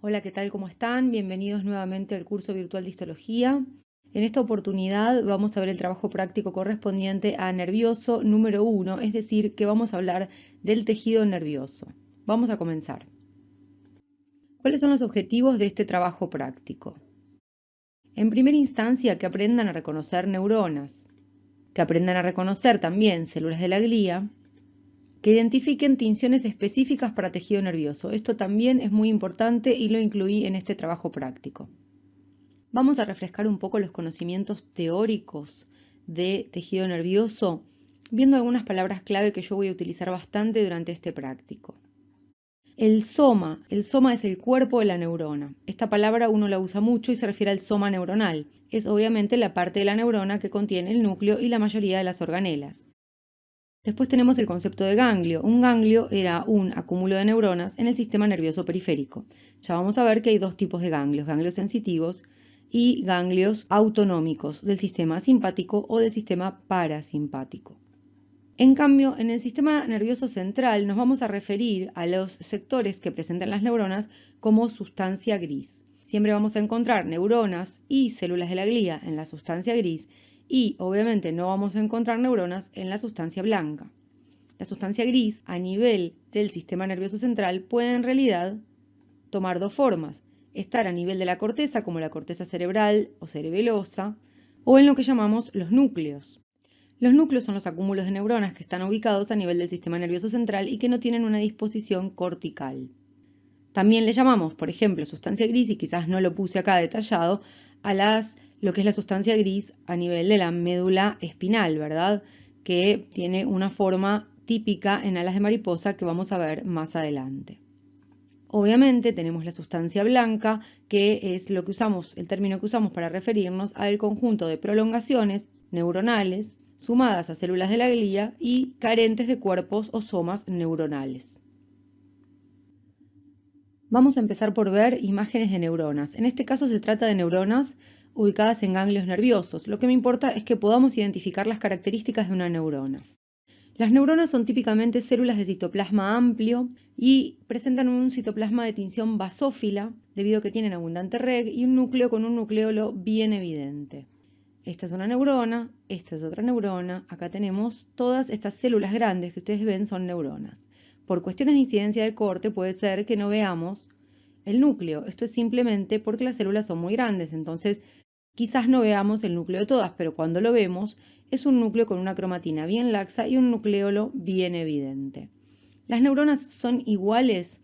Hola, ¿qué tal? ¿Cómo están? Bienvenidos nuevamente al curso virtual de histología. En esta oportunidad vamos a ver el trabajo práctico correspondiente a nervioso número 1, es decir, que vamos a hablar del tejido nervioso. Vamos a comenzar. ¿Cuáles son los objetivos de este trabajo práctico? En primera instancia, que aprendan a reconocer neuronas, que aprendan a reconocer también células de la glía, que identifiquen tinciones específicas para tejido nervioso. Esto también es muy importante y lo incluí en este trabajo práctico. Vamos a refrescar un poco los conocimientos teóricos de tejido nervioso, viendo algunas palabras clave que yo voy a utilizar bastante durante este práctico. El soma es el cuerpo de la neurona. Esta palabra uno la usa mucho y se refiere al soma neuronal. Es obviamente la parte de la neurona que contiene el núcleo y la mayoría de las organelas. Después tenemos el concepto de ganglio. Un ganglio era un acúmulo de neuronas en el sistema nervioso periférico. Ya vamos a ver que hay dos tipos de ganglios, ganglios sensitivos y ganglios autonómicos del sistema simpático o del sistema parasimpático. En cambio, en el sistema nervioso central nos vamos a referir a los sectores que presentan las neuronas como sustancia gris. Siempre vamos a encontrar neuronas y células de la glía en la sustancia gris y obviamente no vamos a encontrar neuronas en la sustancia blanca. La sustancia gris a nivel del sistema nervioso central puede en realidad tomar dos formas: estar a nivel de la corteza, como la corteza cerebral o cerebelosa, o en lo que llamamos los núcleos. Los núcleos son los acúmulos de neuronas que están ubicados a nivel del sistema nervioso central y que no tienen una disposición cortical. También le llamamos, por ejemplo, sustancia gris, y quizás no lo puse acá detallado, a lo que es la sustancia gris a nivel de la médula espinal, ¿verdad? Que tiene una forma típica en alas de mariposa que vamos a ver más adelante. Obviamente tenemos la sustancia blanca, que es lo que usamos, el término que usamos para referirnos al conjunto de prolongaciones neuronales sumadas a células de la glía y carentes de cuerpos o somas neuronales. Vamos a empezar por ver imágenes de neuronas. En este caso se trata de neuronas ubicadas en ganglios nerviosos. Lo que me importa es que podamos identificar las características de una neurona. Las neuronas son típicamente células de citoplasma amplio y presentan un citoplasma de tinción basófila debido a que tienen abundante reg y un núcleo con un nucleolo bien evidente. Esta es una neurona, esta es otra neurona, acá tenemos todas estas células grandes que ustedes ven son neuronas. Por cuestiones de incidencia de corte puede ser que no veamos el núcleo. Esto es simplemente porque las células son muy grandes, entonces quizás no veamos el núcleo de todas, pero cuando lo vemos es un núcleo con una cromatina bien laxa y un nucleolo bien evidente. Las neuronas son iguales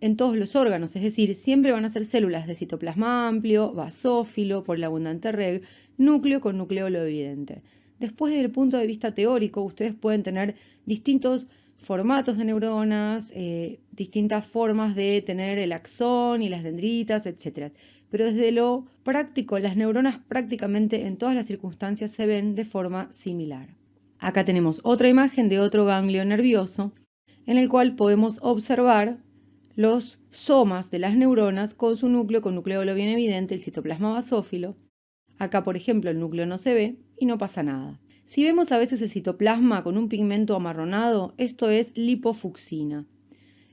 en todos los órganos, es decir, siempre van a ser células de citoplasma amplio, basófilo, por el abundante reg, núcleo con nucleolo evidente. Después, desde el punto de vista teórico, ustedes pueden tener distintos formatos de neuronas, distintas formas de tener el axón y las dendritas, etc. Pero desde lo práctico, las neuronas prácticamente en todas las circunstancias se ven de forma similar. Acá tenemos otra imagen de otro ganglio nervioso, en el cual podemos observar los somas de las neuronas con su núcleo, con nucleolo bien evidente, el citoplasma basófilo. Acá, por ejemplo, el núcleo no se ve y no pasa nada. Si vemos a veces el citoplasma con un pigmento amarronado, esto es lipofucsina.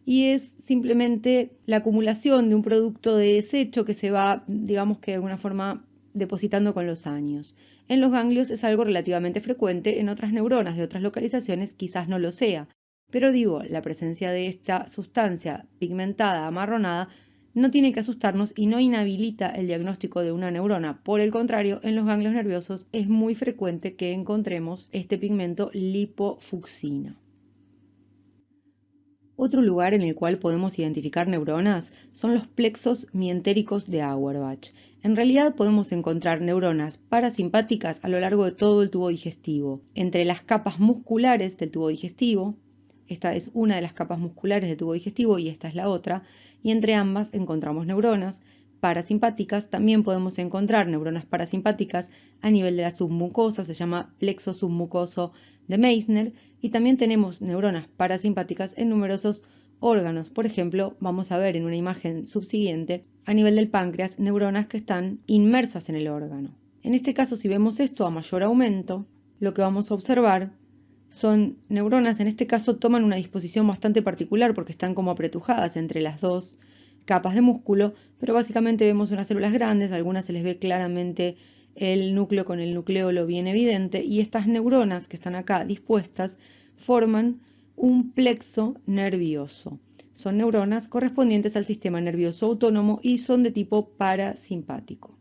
Y es simplemente la acumulación de un producto de desecho que se va, digamos que de alguna forma, depositando con los años. En los ganglios es algo relativamente frecuente, en otras neuronas de otras localizaciones quizás no lo sea. Pero digo, la presencia de esta sustancia pigmentada, amarronada, no tiene que asustarnos y no inhabilita el diagnóstico de una neurona. Por el contrario, en los ganglios nerviosos es muy frecuente que encontremos este pigmento lipofucsina. Otro lugar en el cual podemos identificar neuronas son los plexos mientéricos de Auerbach. En realidad podemos encontrar neuronas parasimpáticas a lo largo de todo el tubo digestivo, entre las capas musculares del tubo digestivo. Esta es una de las capas musculares del tubo digestivo y esta es la otra, y entre ambas encontramos neuronas parasimpáticas. También podemos encontrar neuronas parasimpáticas a nivel de la submucosa, se llama plexo submucoso de Meissner, y también tenemos neuronas parasimpáticas en numerosos órganos. Por ejemplo, vamos a ver en una imagen subsiguiente, a nivel del páncreas, neuronas que están inmersas en el órgano. En este caso, si vemos esto a mayor aumento, lo que vamos a observar son neuronas, en este caso toman una disposición bastante particular porque están como apretujadas entre las dos capas de músculo, pero básicamente vemos unas células grandes, algunas se les ve claramente el núcleo con el nucleolo bien evidente, y estas neuronas que están acá dispuestas forman un plexo nervioso. Son neuronas correspondientes al sistema nervioso autónomo y son de tipo parasimpático.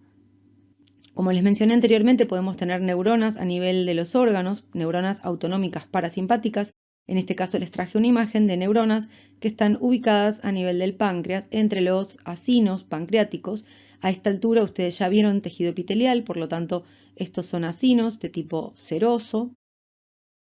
Como les mencioné anteriormente, podemos tener neuronas a nivel de los órganos, neuronas autonómicas parasimpáticas. En este caso les traje una imagen de neuronas que están ubicadas a nivel del páncreas, entre los acinos pancreáticos. A esta altura ustedes ya vieron tejido epitelial, por lo tanto estos son acinos de tipo seroso.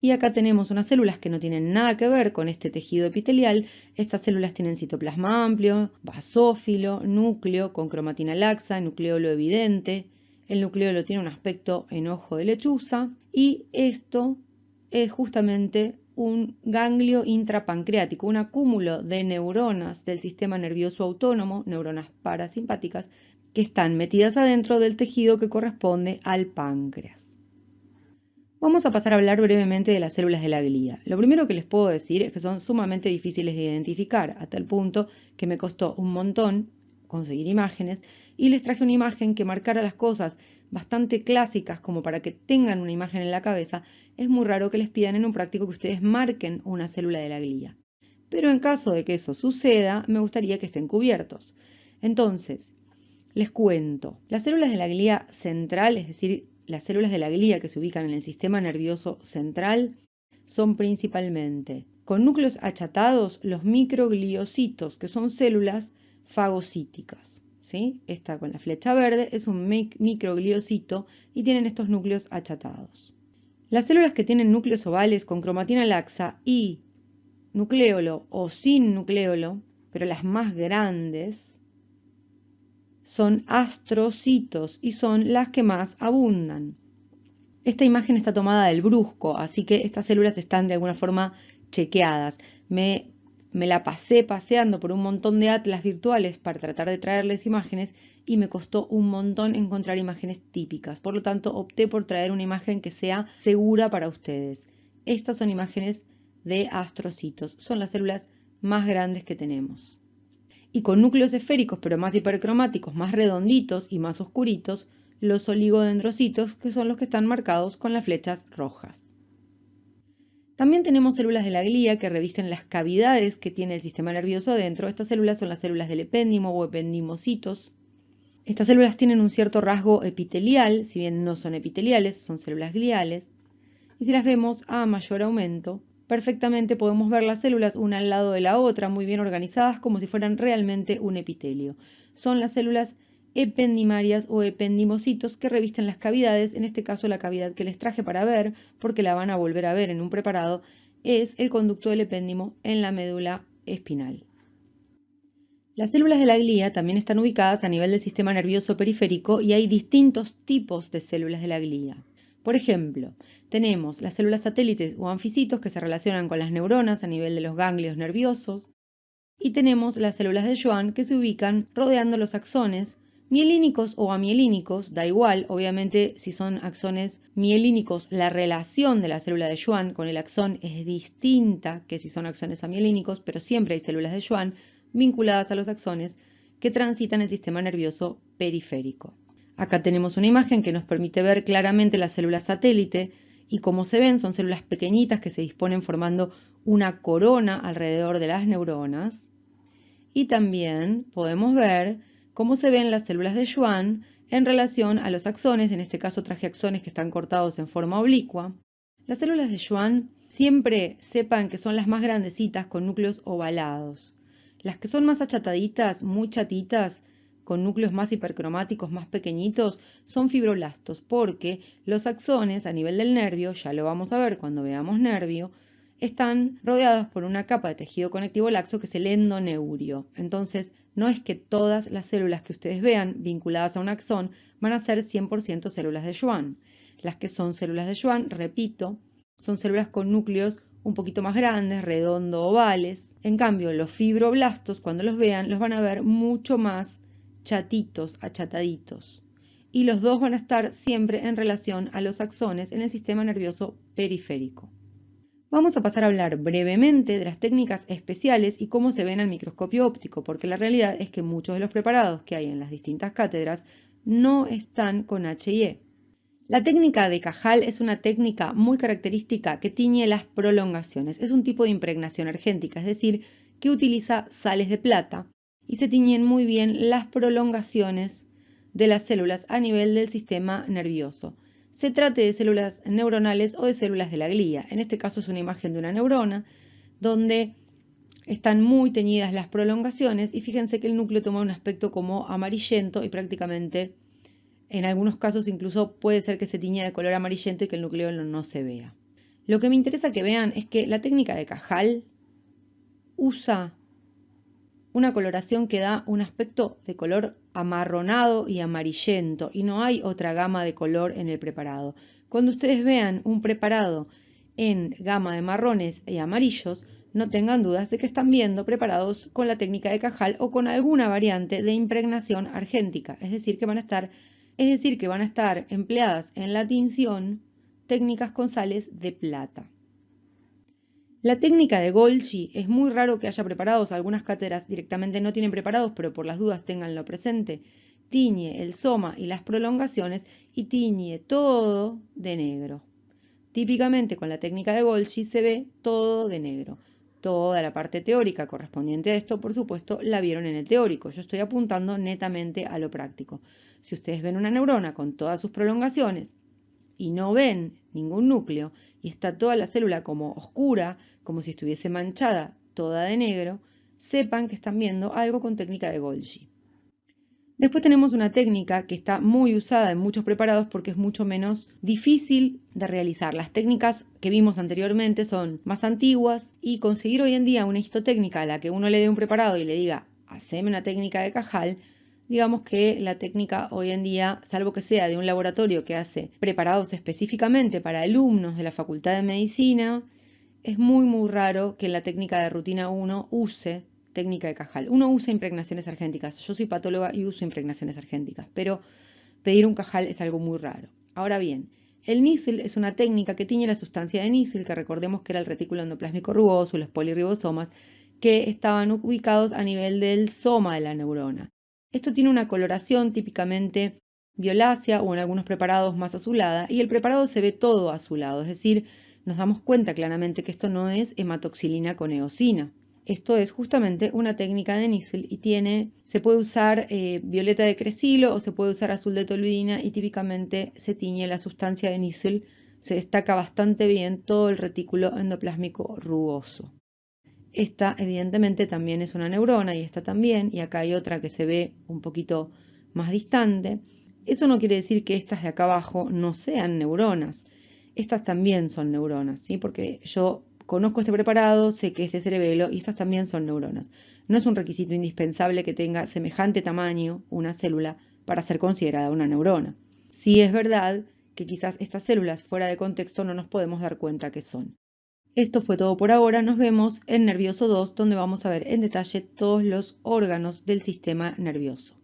Y acá tenemos unas células que no tienen nada que ver con este tejido epitelial. Estas células tienen citoplasma amplio, basófilo, núcleo con cromatina laxa, nucleolo evidente. El nucleolo tiene un aspecto en ojo de lechuza y esto es justamente un ganglio intrapancreático, un acúmulo de neuronas del sistema nervioso autónomo, neuronas parasimpáticas, que están metidas adentro del tejido que corresponde al páncreas. Vamos a pasar a hablar brevemente de las células de la glía. Lo primero que les puedo decir es que son sumamente difíciles de identificar, a tal punto que me costó un montón conseguir imágenes y les traje una imagen que marcara las cosas bastante clásicas como para que tengan una imagen en la cabeza. Es muy raro que les pidan en un práctico que ustedes marquen una célula de la glía. Pero en caso de que eso suceda, me gustaría que estén cubiertos. Entonces, les cuento, las células de la glía central, es decir, las células de la glía que se ubican en el sistema nervioso central, son principalmente, con núcleos achatados, los microgliocitos, que son células fagocíticas. ¿Sí? Esta con la flecha verde es un microgliocito y tienen estos núcleos achatados. Las células que tienen núcleos ovales con cromatina laxa y nucleolo o sin nucleolo, pero las más grandes, son astrocitos y son las que más abundan. Esta imagen está tomada del brusco, así que estas células están de alguna forma chequeadas. Me la pasé paseando por un montón de atlas virtuales para tratar de traerles imágenes y me costó un montón encontrar imágenes típicas. Por lo tanto, opté por traer una imagen que sea segura para ustedes. Estas son imágenes de astrocitos. Son las células más grandes que tenemos. Y con núcleos esféricos pero más hipercromáticos, más redonditos y más oscuritos, los oligodendrocitos, que son los que están marcados con las flechas rojas. También tenemos células de la glía que revisten las cavidades que tiene el sistema nervioso adentro. Estas células son las células del epéndimo o ependimocitos. Estas células tienen un cierto rasgo epitelial, si bien no son epiteliales, son células gliales. Y si las vemos a mayor aumento, perfectamente podemos ver las células una al lado de la otra, muy bien organizadas, como si fueran realmente un epitelio. Son las células ependimarias o ependimocitos que revisten las cavidades. En este caso, la cavidad que les traje para ver, porque la van a volver a ver en un preparado, es el conducto del epéndimo en la médula espinal. Las células de la glía también están ubicadas a nivel del sistema nervioso periférico y hay distintos tipos de células de la glía. Por ejemplo, tenemos las células satélites o anficitos que se relacionan con las neuronas a nivel de los ganglios nerviosos y tenemos las células de Schwann que se ubican rodeando los axones mielínicos o amielínicos, da igual, obviamente si son axones mielínicos la relación de la célula de Schwann con el axón es distinta que si son axones amielínicos, pero siempre hay células de Schwann vinculadas a los axones que transitan el sistema nervioso periférico. Acá tenemos una imagen que nos permite ver claramente las células satélite y como se ven son células pequeñitas que se disponen formando una corona alrededor de las neuronas. Y también podemos ver cómo se ven las células de Schwann en relación a los axones, en este caso traje axones que están cortados en forma oblicua. Las células de Schwann siempre sepan que son las más grandecitas con núcleos ovalados. Las que son más achataditas, muy chatitas, con núcleos más hipercromáticos, más pequeñitos, son fibroblastos, porque los axones a nivel del nervio, ya lo vamos a ver cuando veamos nervio, están rodeados por una capa de tejido conectivo laxo que es el endoneurio. Entonces, no es que todas las células que ustedes vean vinculadas a un axón van a ser 100% células de Schwann. Las que son células de Schwann, repito, son células con núcleos un poquito más grandes, redondo ovales. En cambio, los fibroblastos, cuando los vean, los van a ver mucho más chatitos, achataditos. Y los dos van a estar siempre en relación a los axones en el sistema nervioso periférico. Vamos a pasar a hablar brevemente de las técnicas especiales y cómo se ven al microscopio óptico, porque la realidad es que muchos de los preparados que hay en las distintas cátedras no están con H&E. La técnica de Cajal es una técnica muy característica que tiñe las prolongaciones. Es un tipo de impregnación argéntica, es decir, que utiliza sales de plata y se tiñen muy bien las prolongaciones de las células a nivel del sistema nervioso. Se trate de células neuronales o de células de la glía. En este caso es una imagen de una neurona donde están muy teñidas las prolongaciones y fíjense que el núcleo toma un aspecto como amarillento y prácticamente en algunos casos incluso puede ser que se tiña de color amarillento y que el núcleo no se vea. Lo que me interesa que vean es que la técnica de Cajal usa una coloración que da un aspecto de color amarronado y amarillento y no hay otra gama de color en el preparado. Cuando ustedes vean un preparado en gama de marrones y amarillos, no tengan dudas de que están viendo preparados con la técnica de Cajal o con alguna variante de impregnación argéntica, es decir, que van a estar empleadas en la tinción técnicas con sales de plata. La técnica de Golgi es muy raro que haya preparados, algunas cátedras directamente no tienen preparados, pero por las dudas ténganlo presente. Tiñe el soma y las prolongaciones y tiñe todo de negro. Típicamente con la técnica de Golgi se ve todo de negro. Toda la parte teórica correspondiente a esto, por supuesto, la vieron en el teórico. Yo estoy apuntando netamente a lo práctico. Si ustedes ven una neurona con todas sus prolongaciones y no ven ningún núcleo y está toda la célula como oscura, como si estuviese manchada, toda de negro, sepan que están viendo algo con técnica de Golgi. Después tenemos una técnica que está muy usada en muchos preparados porque es mucho menos difícil de realizar. Las técnicas que vimos anteriormente son más antiguas y conseguir hoy en día una histotécnica a la que uno le dé un preparado y le diga, haceme una técnica de Cajal, digamos que la técnica hoy en día, salvo que sea de un laboratorio que hace preparados específicamente para alumnos de la Facultad de Medicina, es muy raro que la técnica de rutina 1 use técnica de Cajal. Uno usa impregnaciones argénticas. Yo soy patóloga y uso impregnaciones argénticas, pero pedir un Cajal es algo muy raro. Ahora bien, el NISL es una técnica que tiñe la sustancia de NISL, que recordemos que era el retículo endoplásmico rugoso, los poliribosomas, que estaban ubicados a nivel del soma de la neurona. Esto tiene una coloración típicamente violácea o en algunos preparados más azulada, y el preparado se ve todo azulado, es decir, nos damos cuenta claramente que esto no es hematoxilina con eosina. Esto es justamente una técnica de NISL y se puede usar violeta de cresilo o se puede usar azul de toluidina y típicamente se tiñe la sustancia de NISL, se destaca bastante bien todo el retículo endoplásmico rugoso. Esta evidentemente también es una neurona y esta también, y acá hay otra que se ve un poquito más distante. Eso no quiere decir que estas de acá abajo no sean neuronas. Estas también son neuronas, ¿sí? Porque yo conozco este preparado, sé que es de cerebelo y estas también son neuronas. No es un requisito indispensable que tenga semejante tamaño una célula para ser considerada una neurona. Sí es verdad que quizás estas células fuera de contexto no nos podemos dar cuenta que son. Esto fue todo por ahora, nos vemos en Nervioso 2, donde vamos a ver en detalle todos los órganos del sistema nervioso.